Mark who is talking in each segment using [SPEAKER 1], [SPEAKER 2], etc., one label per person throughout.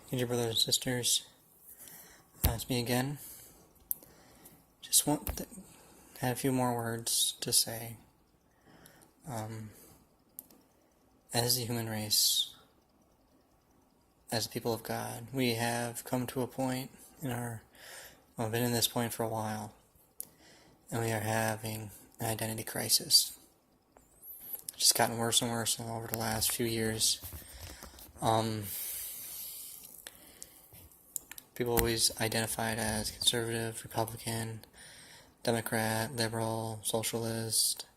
[SPEAKER 1] Hey, dear brothers and sisters, it's me again. Just had a few more words to say. As the human race, as the people of God, we have come to a point been in this point for a while, and we are having an identity crisis. It's just gotten worse and worse over the last few years. People always identified as conservative, Republican, Democrat, liberal, socialist,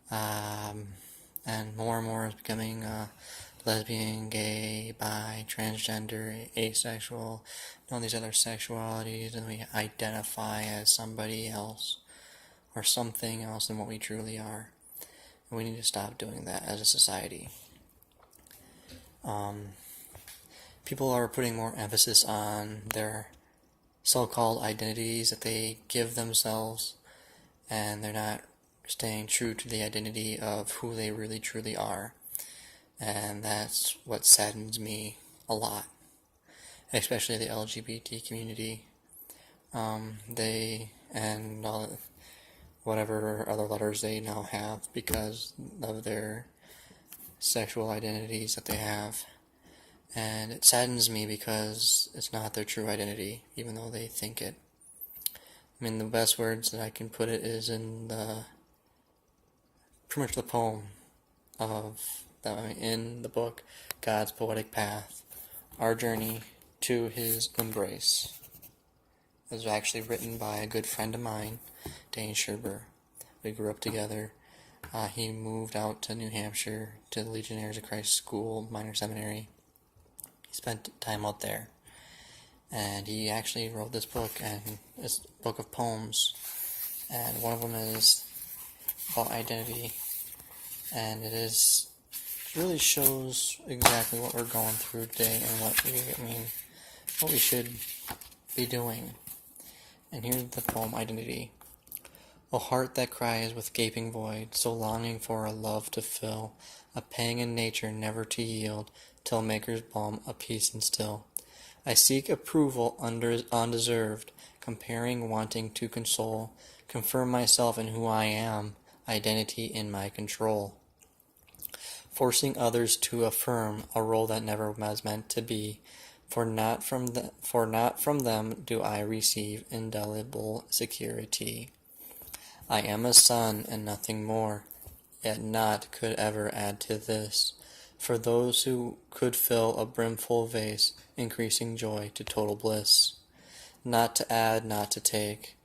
[SPEAKER 1] and more is becoming lesbian, gay, bi, transgender, asexual, and all these other sexualities, and we identify as somebody else or something else than what we truly are. And we need to stop doing that as a society. People are putting more emphasis on their so-called identities that they give themselves, and they're not staying true to the identity of who they really truly are. And that's what saddens me a lot, especially the LGBT community. They and all whatever other letters they now have because of their sexual identities that they have. And it saddens me because it's not their true identity, even though they think it. I mean, the best words that I can put it is in pretty much the poem in the book, God's Poetic Path, Our Journey to His Embrace. It was actually written by a good friend of mine, Dain Scherber. We grew up together. He moved out to New Hampshire to the Legionnaires of Christ School, Minor Seminary. He spent time out there. And he actually wrote this book, and it's a book of poems. And one of them is about identity. And it really shows exactly what we're going through today and what we should be doing. And here's the poem, Identity. O heart that cries with gaping void, so longing for a love to fill, a pang in nature never to yield, till Maker's balm a peace instill. I seek approval undeserved, comparing wanting to console, confirm myself in who I am, identity in my control. Forcing others to affirm a role that never was meant to be, for not from them do I receive indelible security. I am a son and nothing more, yet naught could ever add to this, for those who could fill a brimful vase, increasing joy to total bliss. Not to add, not to take,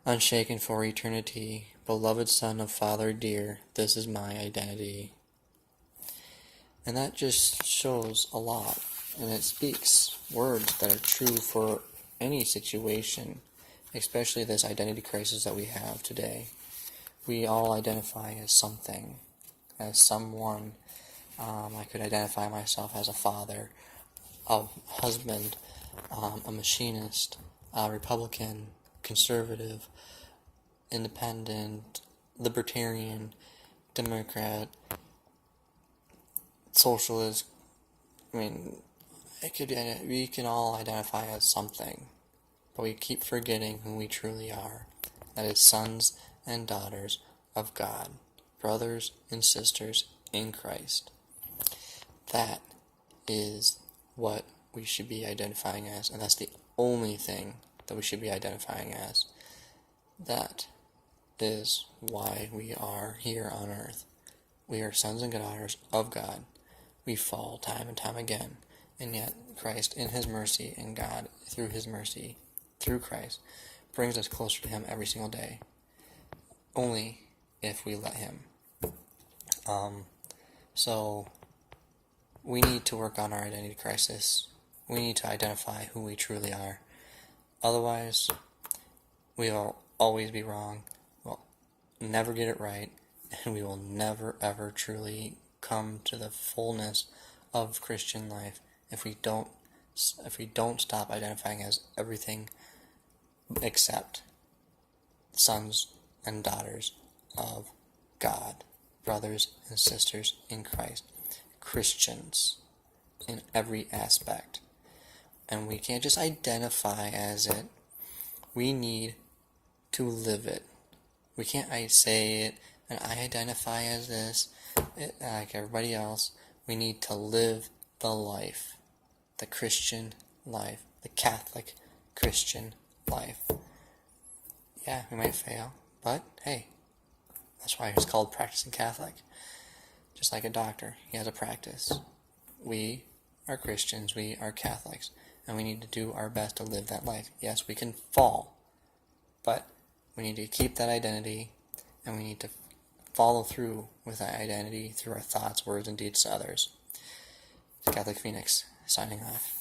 [SPEAKER 1] unshaken for eternity, beloved son of Father dear, this is my identity. And that just shows a lot, and it speaks words that are true for any situation, especially this identity crisis that we have today. We all identify as something, as someone. I could identify myself as a father, a husband, a machinist, a Republican, conservative, independent, libertarian, Democrat, socialist. I mean, we can all identify as something, but we keep forgetting who we truly are. That is sons and daughters of God, brothers and sisters in Christ. That is what we should be identifying as, and that's the only thing that we should be identifying as. That is why we are here on earth. We are sons and daughters of God. We fall time and time again, and yet Christ, in His mercy, and God, through His mercy, through Christ, brings us closer to Him every single day. Only if we let Him. So we need to work on our identity crisis. We need to identify who we truly are. Otherwise, we will always be wrong. We'll never get it right, and we will never ever truly come to the fullness of Christian life if we don't stop identifying as everything except sons and daughters of God, brothers and sisters in Christ, Christians in every aspect. And we can't just identify as it. We need to live it. We can't say it, and I identify as this, like everybody else. We need to live the life, the Christian life, the Catholic Christian life. Yeah, we might fail, but hey, that's why it's called practicing Catholic. Just like a doctor, he has a practice. We are Christians, we are Catholics, and we need to do our best to live that life. Yes, we can fall, but we need to keep that identity, and we need to follow through with that identity through our thoughts, words, and deeds to others. Catholic Phoenix, signing off.